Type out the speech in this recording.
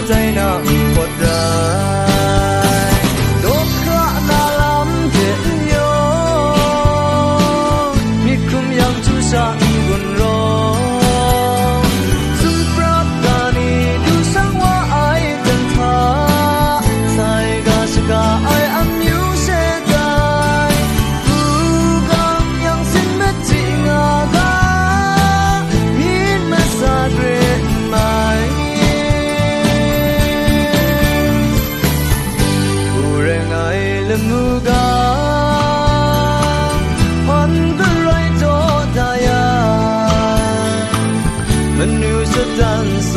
ใจน่าปวดร้ายโดนข้านาลำเจ็บโยมีคลุมยังชูชากุนรอสุนปรับตานีดูสังว่าไอกันท่าใส่กาสกาไออันยูเสกายกูกังยังสิ้นไม่จริงอากามีไม่สาเรียนไหมผู้เร่งไอละมูกามันก็ไรโจทายามนุษย์ดันโซ